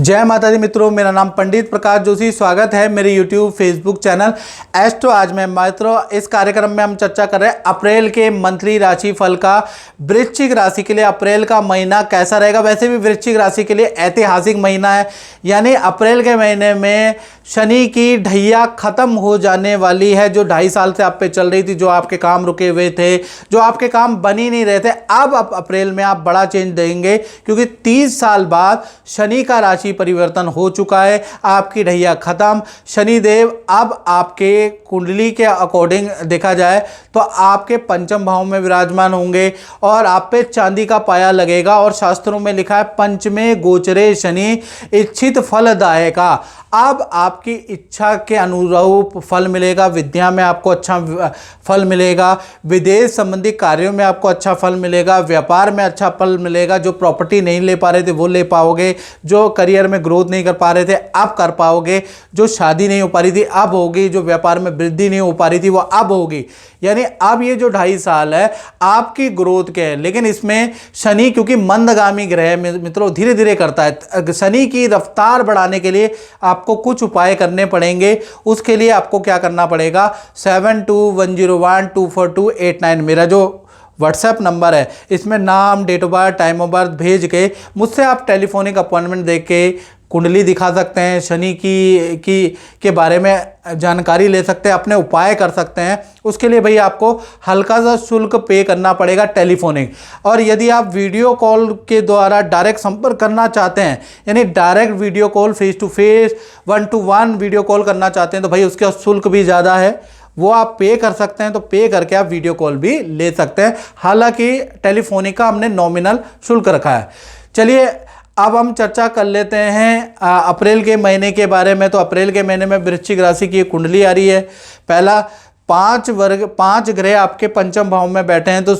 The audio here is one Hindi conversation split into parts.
जय माता दी मित्रों, मेरा नाम पंडित प्रकाश जोशी। स्वागत है मेरे YouTube फेसबुक चैनल एस्ट्रो। आज में मित्रों इस कार्यक्रम में हम चर्चा कर रहे हैं अप्रैल के मंथली राशि फल का। वृश्चिक राशि के लिए अप्रैल का महीना कैसा रहेगा। वैसे भी वृश्चिक राशि के लिए ऐतिहासिक महीना है, यानी अप्रैल के महीने में शनि की ढैया खत्म हो जाने वाली है। जो 2.5 साल से आप पे चल रही थी, जो आपके काम रुके हुए थे, जो आपके काम बन ही नहीं रहे थे, अब अप्रैल में आप बड़ा चेंज देंगे, क्योंकि 30 साल बाद शनि का राशि परिवर्तन हो चुका है। आपकी ढैया खत्म। शनिदेव अब आपके कुंडली के अकॉर्डिंग देखा जाए तो आपके पंचम भाव में विराजमान होंगे और आप पे चांदी का पाया लगेगा। और शास्त्रों में लिखा है पंचमे गोचरे शनि इच्छित फलदायका। अब आपकी इच्छा के अनुरूप फल मिलेगा। विद्या में आपको अच्छा फल मिलेगा, विदेश संबंधी कार्यों में आपको अच्छा फल मिलेगा, व्यापार में अच्छा फल मिलेगा। जो प्रॉपर्टी नहीं ले पा रहे थे वो ले पाओगे, जो करियर में ग्रोथ नहीं कर पा रहे थे अब कर पाओगे, जो शादी नहीं हो पा रही थी अब होगी, जो व्यापार में वृद्धि नहीं हो पा रही थी वो अब होगी। यानी अब ये जो 2.5 साल है आपकी ग्रोथ के है। लेकिन इसमें शनि क्योंकि मंदगामी ग्रह मित्रों धीरे धीरे करता है, शनि की रफ्तार बढ़ाने के लिए आपको कुछ उपाय करने पड़ेंगे। उसके लिए आपको क्या करना पड़ेगा, 7210124289 मेरा जो व्हाट्सएप नंबर है, इसमें नाम, date of birth, time of birth भेज के मुझसे आप टेलीफोनिक अपॉइंटमेंट दे के कुंडली दिखा सकते हैं, शनि के बारे में जानकारी ले सकते हैं, अपने उपाय कर सकते हैं। उसके लिए भाई आपको हल्का सा शुल्क पे करना पड़ेगा टेलीफोनिक। और यदि आप वीडियो कॉल के द्वारा डायरेक्ट संपर्क करना चाहते हैं, यानी direct video call, face to face, 1-to-1 video call करना चाहते हैं, तो भाई उसका शुल्क भी ज़्यादा है, वो आप पे कर सकते हैं। तो पे करके आप वीडियो कॉल भी ले सकते हैं। हालांकि टेलीफोनिक का हमने नॉमिनल शुल्क रखा है। चलिए अब हम चर्चा कर लेते हैं अप्रैल के महीने के बारे में। तो अप्रैल के महीने में वृश्चिक राशि की कुंडली आ रही है। पहला 5 ग्रह आपके पंचम भाव में बैठे हैं। तो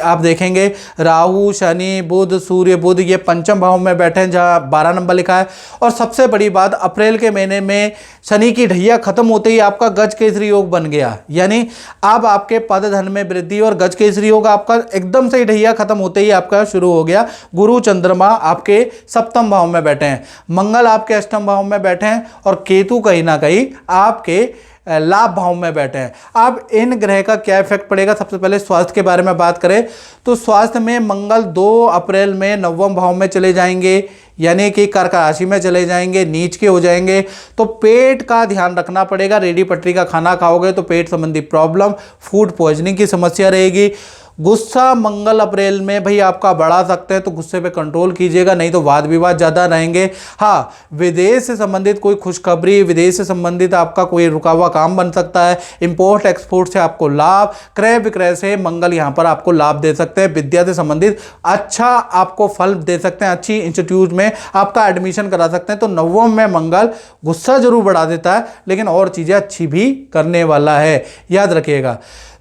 आप देखेंगे राहु, शनि, बुध, सूर्य, बुध ये पंचम भाव में बैठे हैं, जहाँ 12 नंबर लिखा है। और सबसे बड़ी बात, अप्रैल के महीने में शनि की ढैया खत्म होते ही आपका गज केसरी योग बन गया। यानी अब आपके पद धन में वृद्धि और गज केसरी योग आपका एकदम से ढैया खत्म होते ही आपका शुरू हो गया। गुरु चंद्रमा आपके सप्तम भाव में बैठे हैं, मंगल आपके अष्टम भाव में बैठे हैं और केतु कहीं ना कहीं आपके लाभ भाव में बैठे हैं। अब इन ग्रह का क्या इफेक्ट पड़ेगा। सबसे पहले स्वास्थ्य के बारे में बात करें तो स्वास्थ्य में मंगल 2 अप्रैल में नवम भाव में चले जाएंगे, यानी कि कर्क राशि में चले जाएंगे, नीच के हो जाएंगे। तो पेट का ध्यान रखना पड़ेगा। रेडी पटरी का खाना खाओगे तो पेट संबंधी प्रॉब्लम, फूड पॉइजनिंग की समस्या रहेगी। गुस्सा मंगल अप्रैल में भाई आपका बढ़ा सकते हैं, तो गुस्से पे कंट्रोल कीजिएगा, नहीं तो वाद विवाद ज़्यादा रहेंगे। हाँ, विदेश से संबंधित कोई खुशखबरी, विदेश से संबंधित आपका कोई रुका हुआ काम बन सकता है। इंपोर्ट एक्सपोर्ट से आपको लाभ, क्रय विक्रय से मंगल यहाँ पर आपको लाभ दे सकते हैं। विद्या से संबंधित अच्छा आपको फल दे सकते हैं, अच्छी इंस्टीट्यूट में आपका एडमिशन करा सकते हैं। तो नवम में मंगल गुस्सा जरूर बढ़ा देता है, लेकिन और चीज़ें अच्छी भी करने वाला है, याद रखिएगा।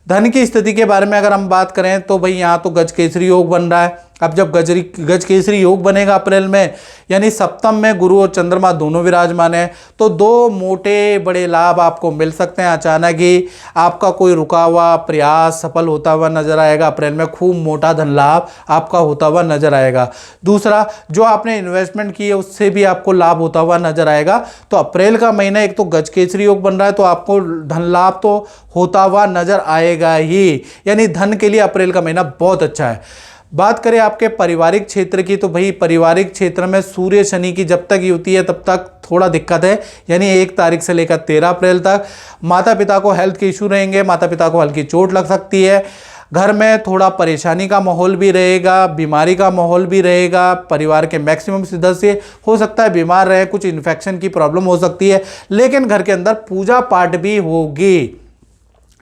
धन की स्थिति के बारे में अगर हम बात करें तो भाई यहाँ तो गज केसरी योग बन रहा है। अब जब गज केसरी योग बनेगा अप्रैल में, यानी सप्तम में गुरु और चंद्रमा दोनों विराजमान हैं, तो 2 मोटे बड़े लाभ आपको मिल सकते हैं। अचानक ही आपका कोई रुका हुआ प्रयास सफल होता हुआ नजर आएगा। अप्रैल में खूब मोटा धन लाभ आपका होता हुआ नजर आएगा। दूसरा, जो आपने इन्वेस्टमेंट की है उससे भी आपको लाभ होता हुआ नजर आएगा। तो अप्रैल का महीना एक तो गज केसरी योग बन रहा है, तो आपको धन लाभ तो होता हुआ नजर आएगा ही। यानी धन के लिए अप्रैल का महीना बहुत अच्छा है। बात करें आपके पारिवारिक क्षेत्र की, तो भाई पारिवारिक क्षेत्र में सूर्य शनि की जब तक युति है तब तक थोड़ा दिक्कत है, यानी 1 तारीख से लेकर 13 अप्रैल तक। माता पिता को हेल्थ के इशू रहेंगे, माता पिता को हल्की चोट लग सकती है। घर में थोड़ा परेशानी का माहौल भी रहेगा, बीमारी का माहौल भी रहेगा। परिवार के मैक्सिमम सदस्य हो सकता है बीमार रहे, कुछ इन्फेक्शन की प्रॉब्लम हो सकती है। लेकिन घर के अंदर पूजा पाठ भी होगी,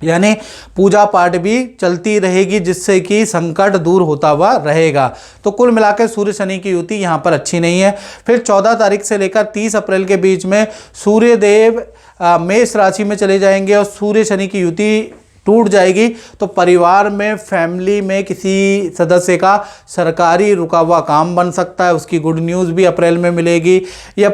यानी पूजा पाठ भी चलती रहेगी, जिससे कि संकट दूर होता हुआ रहेगा। तो कुल मिलाकर सूर्य शनि की युति यहाँ पर अच्छी नहीं है। फिर 14 तारीख से लेकर 30 अप्रैल के बीच में सूर्य देव मेष राशि में चले जाएंगे और सूर्य शनि की युति टूट जाएगी। तो परिवार में, फैमिली में किसी सदस्य का सरकारी रुका हुआ काम बन सकता है, उसकी गुड न्यूज़ भी अप्रैल में मिलेगी। या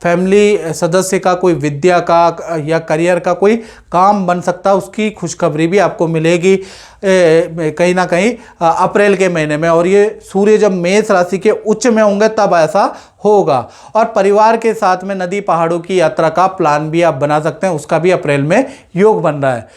फैमिली सदस्य का कोई विद्या का या करियर का कोई काम बन सकता है, उसकी खुशखबरी भी आपको मिलेगी कहीं ना कहीं अप्रैल के महीने में। और ये सूर्य जब मेष राशि के उच्च में होंगे तब ऐसा होगा। और परिवार के साथ में नदी पहाड़ों की यात्रा का प्लान भी आप बना सकते हैं, उसका भी अप्रैल में योग बन रहा है।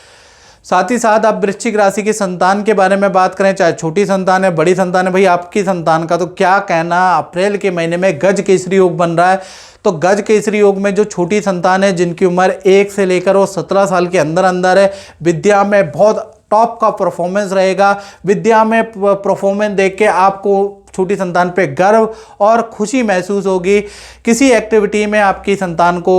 साथ ही साथ आप वृश्चिक राशि की संतान के बारे में बात करें, चाहे छोटी संतान है बड़ी संतान है, भाई आपकी संतान का तो क्या कहना। अप्रैल के महीने में गज केसरी योग बन रहा है। तो गज केसरी योग में जो छोटी संतान है जिनकी उम्र 1 से लेकर वो 17 साल के अंदर अंदर है, विद्या में बहुत टॉप का परफॉर्मेंस रहेगा। विद्या में परफॉर्मेंस देख के आपको छोटी संतान पे गर्व और खुशी महसूस होगी। किसी एक्टिविटी में आपकी संतान को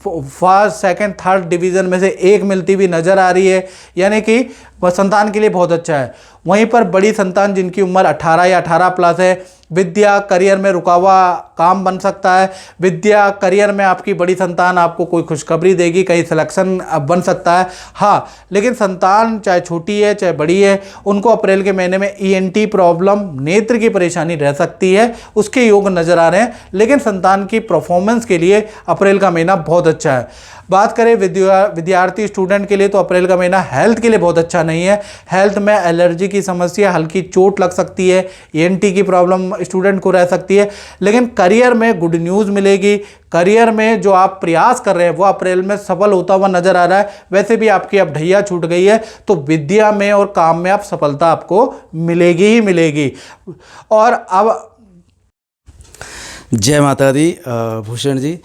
फर्स्ट सेकंड थर्ड डिवीज़न में से एक मिलती हुई नज़र आ रही है, यानी कि वह संतान के लिए बहुत अच्छा है। वहीं पर बड़ी संतान जिनकी उम्र 18 या 18 प्लस है, विद्या करियर में रुका हुआ काम बन सकता है। विद्या करियर में आपकी बड़ी संतान आपको कोई खुशखबरी देगी, कहीं सिलेक्शन बन सकता है। हाँ, लेकिन संतान चाहे छोटी है चाहे बड़ी है, उनको अप्रैल के महीने में ENT प्रॉब्लम, नेत्र की परेशानी रह सकती है, उसके योग नज़र आ रहे हैं। लेकिन संतान की परफॉर्मेंस के लिए अप्रैल का महीना बहुत अच्छा है। बात करें विद्यार्थी स्टूडेंट के लिए, तो अप्रैल का महीना हेल्थ के लिए बहुत अच्छा नहीं है। हेल्थ में एलर्जी की समस्या, हल्की चोट लग सकती है, ENT की प्रॉब्लम स्टूडेंट को रह सकती है। लेकिन करियर में गुड न्यूज़ मिलेगी। करियर में जो आप प्रयास कर रहे हैं वो अप्रैल में सफल होता हुआ नजर आ रहा है। वैसे भी आपकी अब ढैया छूट गई है, तो विद्या में और काम में आप सफलता आपको मिलेगी ही मिलेगी। और अब जय माता दी। भूषण जी,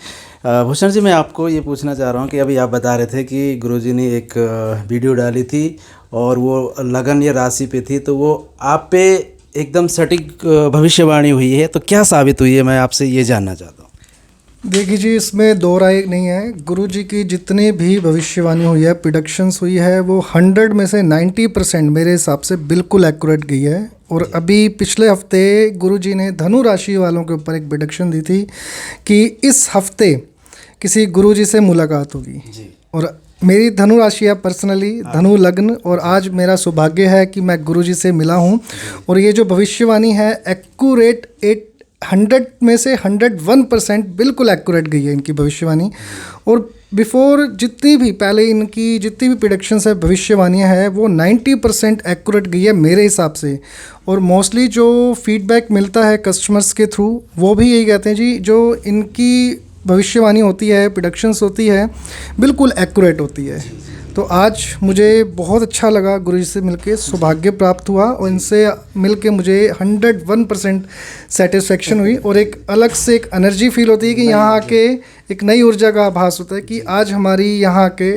भूषण जी, मैं आपको ये पूछना चाह रहा हूँ कि अभी आप बता रहे थे कि गुरुजी ने एक वीडियो डाली थी और वो लगन या राशि पे थी, तो वो आप पे एकदम सटीक भविष्यवाणी हुई है, तो क्या साबित हुई है, मैं आपसे ये जानना चाहता हूँ। देखिए जी, इसमें दो राय नहीं है। गुरुजी की जितनी भी भविष्यवाणी हुई है, प्रिडिक्शंस हुई है, वो 100 में से 90% मेरे हिसाब से बिल्कुल एक्यूरेट गई है। और अभी पिछले हफ्ते गुरुजी ने धनु राशि वालों के ऊपर एक प्रिडिक्शन दी थी कि इस हफ्ते किसी गुरुजी से मुलाकात होगी। और मेरी धनु राशि है पर्सनली, धनु लग्न, और आज मेरा सौभाग्य है कि मैं गुरुजी से मिला हूँ। और ये जो भविष्यवाणी है एक्यूरेट 100 में से 101% बिल्कुल एक्यूरेट गई है इनकी भविष्यवाणी। और बिफोर जितनी भी पहले इनकी जितनी भी प्रेडिक्शंस है, भविष्यवाणियाँ हैं, वो 90% एक्यूरेट गई है मेरे हिसाब से। और मोस्टली जो फीडबैक मिलता है कस्टमर्स के थ्रू, वो भी यही कहते हैं जी, जो इनकी भविष्यवाणी होती है, प्रेडिक्शंस होती है, बिल्कुल एक्यूरेट होती है। तो आज मुझे बहुत अच्छा लगा, गुरुजी से मिलके सौभाग्य प्राप्त हुआ और इनसे मिलके मुझे 101% सेटिस्फेक्शन हुई। और एक अलग से एक एनर्जी फील होती है कि यहाँ आके एक नई ऊर्जा का आभास होता है कि आज हमारी यहाँ आके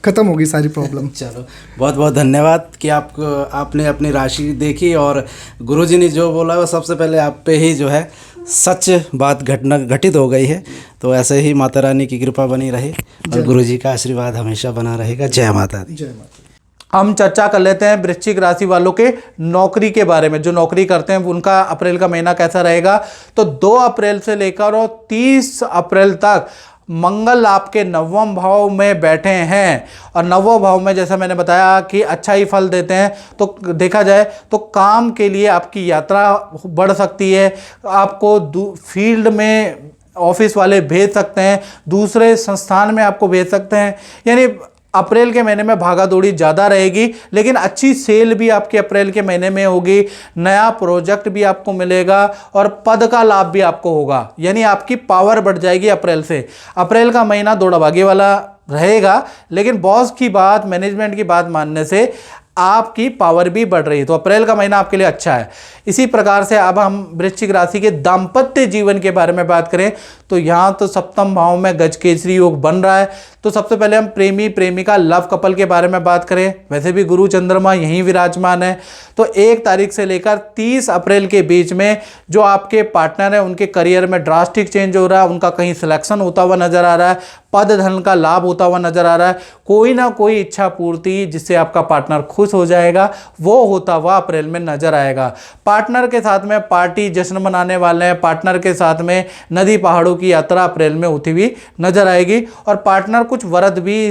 ख़त्म होगी सारी प्रॉब्लम। चलो, बहुत बहुत धन्यवाद कि आपने अपनी राशि देखी और गुरुजी ने जो बोला वो सबसे पहले आप पे ही जो है सच बात घटित हो गई है। तो ऐसे ही माता रानी की कृपा बनी रहे और गुरुजी का आशीर्वाद हमेशा बना रहेगा। जय माता दी। जय माता। हम चर्चा कर लेते हैं वृश्चिक राशि वालों के नौकरी के बारे में। जो नौकरी करते हैं उनका अप्रैल का महीना कैसा रहेगा। तो 2 अप्रैल से लेकर और 30 अप्रैल तक मंगल आपके 9वें भाव में बैठे हैं। और 9वें भाव में जैसा मैंने बताया कि अच्छा ही फल देते हैं। तो देखा जाए तो काम के लिए आपकी यात्रा बढ़ सकती है। आपको फील्ड में ऑफिस वाले भेज सकते हैं, दूसरे संस्थान में आपको भेज सकते हैं। यानी अप्रैल के महीने में भागा दौड़ी ज़्यादा रहेगी, लेकिन अच्छी सेल भी आपके अप्रैल के महीने में होगी। नया प्रोजेक्ट भी आपको मिलेगा और पद का लाभ भी आपको होगा, यानी आपकी पावर बढ़ जाएगी अप्रैल से। अप्रैल का महीना दौड़भागी वाला रहेगा, लेकिन बॉस की बात, मैनेजमेंट की बात मानने से आपकी पावर भी बढ़ रही है। तो अप्रैल का महीना आपके लिए अच्छा है। इसी प्रकार से अब हम वृश्चिक राशि के दाम्पत्य जीवन के बारे में बात करें तो यहाँ तो 7वें भाव में गज केसरी योग बन रहा है। तो सबसे पहले हम प्रेमी प्रेमिका लव कपल के बारे में बात करें। वैसे भी गुरु चंद्रमा यहीं विराजमान है। तो 1 तारीख से लेकर 30 अप्रैल के बीच में जो आपके पार्टनर है उनके करियर में ड्रास्टिक चेंज हो रहा है। उनका कहीं सिलेक्शन होता हुआ नजर आ रहा है, पद धन का लाभ होता हुआ नजर आ रहा है। कोई ना कोई इच्छा पूर्ति जिससे आपका पार्टनर खुश हो जाएगा वो होता हुआ अप्रैल में नजर आएगा। पार्टनर के साथ में पार्टी जश्न मनाने वाले हैं। पार्टनर के साथ में नदी पहाड़ों की यात्रा अप्रैल में होती हुई नजर आएगी। और पार्टनर कुछ व्रत भी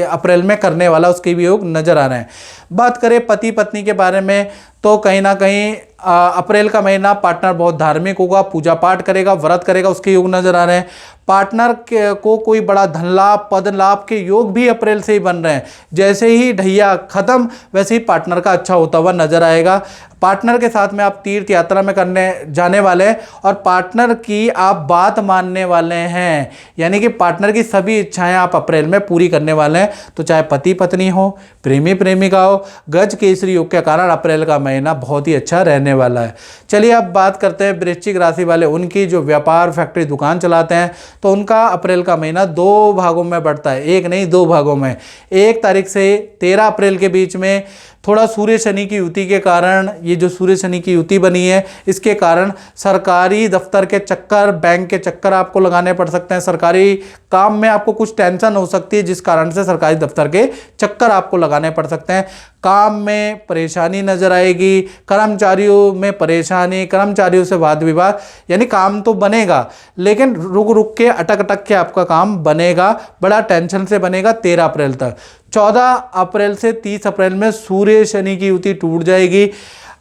अप्रैल में करने वाला, उसके भी योग नजर आ रहे हैं। बात करें पति पत्नी के बारे में तो कहीं ना कहीं अप्रैल का महीना पार्टनर बहुत धार्मिक होगा, पूजा पाठ करेगा, व्रत करेगा, उसके योग नजर आ रहे हैं। पार्टनर को कोई बड़ा धन लाभ, पद लाभ के योग भी अप्रैल से ही बन रहे हैं। जैसे ही ढैया खत्म वैसे ही पार्टनर का अच्छा होता हुआ नजर आएगा। पार्टनर के साथ में आप तीर्थ यात्रा में करने जाने वाले हैं और पार्टनर की आप बात मानने वाले हैं, यानी कि पार्टनर की सभी इच्छाएं आप अप्रैल में पूरी करने वाले हैं। तो चाहे पति पत्नी हो, प्रेमी प्रेमिका हो, गज केसरी योग के कारण अप्रैल का महीना बहुत ही अच्छा रहने वाला है। चलिए अब बात करते हैं वृश्चिक राशि वाले, उनकी जो व्यापार फैक्ट्री दुकान चलाते हैं तो उनका अप्रैल का महीना 2 भागों में बढ़ता है, एक नहीं 2 भागों में। 1 तारीख से 13 अप्रैल के बीच में थोड़ा सूर्य शनि की युति के कारण, ये जो सूर्य शनि की युति बनी है इसके कारण सरकारी दफ्तर के चक्कर, बैंक के चक्कर आपको लगाने पड़ सकते हैं। सरकारी काम में आपको कुछ टेंशन हो सकती है जिस कारण से सरकारी दफ्तर के चक्कर आपको लगाने पड़ सकते हैं। काम में परेशानी नजर आएगी, कर्मचारियों में परेशानी, कर्मचारियों से वाद विवाद, यानी काम तो बनेगा लेकिन रुक रुक के, अटक अटक के आपका काम बनेगा, बड़ा टेंशन से बनेगा 13 अप्रैल तक। 14 अप्रैल से 30 अप्रैल में सूर्य शनि की युति टूट जाएगी।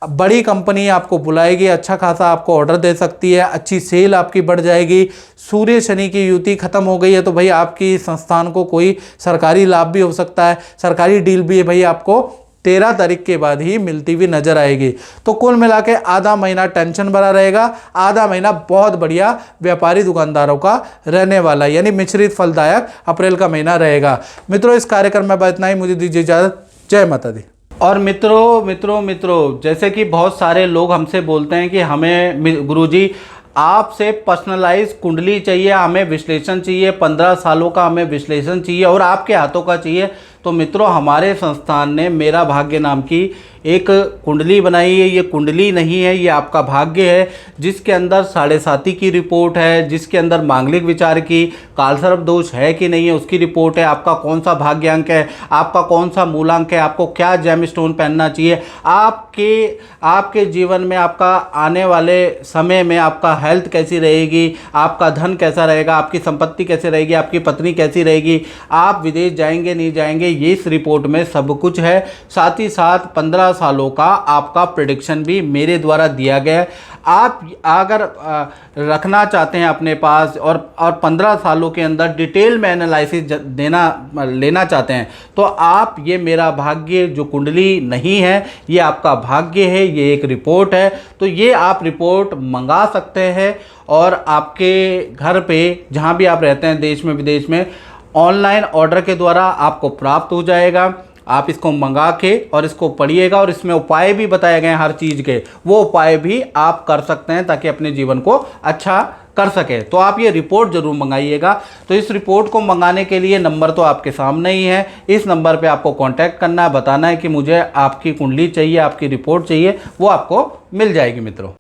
बड़ी कंपनी आपको बुलाएगी, अच्छा खासा आपको ऑर्डर दे सकती है, अच्छी सेल आपकी बढ़ जाएगी। सूर्य शनि की युति खत्म हो गई है तो भाई आपकी संस्थान को कोई सरकारी लाभ भी हो सकता है, सरकारी डील भी है भाई आपको 13 तारीख के बाद ही मिलती हुई नजर आएगी। तो कुल मिला के आधा महीना टेंशन भरा रहेगा, आधा महीना बहुत बढ़िया व्यापारी दुकानदारों का रहने वाला, यानी मिश्रित फलदायक अप्रैल का महीना रहेगा। मित्रों इस कार्यक्रम में बस इतना ही, मुझे दीजिए इजाजत। जय माता दी। और मित्रों जैसे कि बहुत सारे लोग हमसे बोलते हैं कि हमें गुरुजी आपसे पर्सनलाइज कुंडली चाहिए, हमें विश्लेषण चाहिए, 15 सालों का हमें विश्लेषण चाहिए और आपके हाथों का चाहिए। तो मित्रों हमारे संस्थान ने मेरा भाग्य नाम की एक कुंडली बनाई है। ये कुंडली नहीं है, ये आपका भाग्य है, जिसके अंदर 7.5 की रिपोर्ट है, जिसके अंदर मांगलिक विचार की, कालसर्प दोष है कि नहीं है उसकी रिपोर्ट है, आपका कौन सा भाग्यांक है, आपका कौन सा मूलांक है, आपको क्या जेम स्टोन पहनना चाहिए, आपके जीवन में आपका आने वाले समय में आपका हेल्थ कैसी रहेगी, आपका धन कैसा रहेगा, आपकी संपत्ति कैसे रहेगी, आपकी पत्नी कैसी रहेगी, आप विदेश जाएंगे नहीं जाएंगे, ये इस रिपोर्ट में सब कुछ है। साथ ही साथ 15 सालों का आपका प्रेडिक्शन भी मेरे द्वारा दिया गया है। आप अगर रखना चाहते हैं अपने पास और 15 सालों के अंदर डिटेल में एनालिसिस लेना चाहते हैं तो आप ये मेरा भाग्य जो कुंडली नहीं है, ये आपका भाग्य है, ये एक रिपोर्ट है। तो ये आप रिपोर्ट मंगा सकते हैं और आपके घर पे जहाँ भी आप रहते हैं देश में विदेश में, ऑनलाइन ऑर्डर के द्वारा आपको प्राप्त हो जाएगा। आप इसको मंगा के और इसको पढ़िएगा और इसमें उपाय भी बताए गए हैं हर चीज़ के, वो उपाय भी आप कर सकते हैं ताकि अपने जीवन को अच्छा कर सके। तो आप ये रिपोर्ट जरूर मंगाइएगा। तो इस रिपोर्ट को मंगाने के लिए नंबर तो आपके सामने ही है, इस नंबर पे आपको कांटेक्ट करना है, बताना है कि मुझे आपकी कुंडली चाहिए, आपकी रिपोर्ट चाहिए, वो आपको मिल जाएगी मित्रों।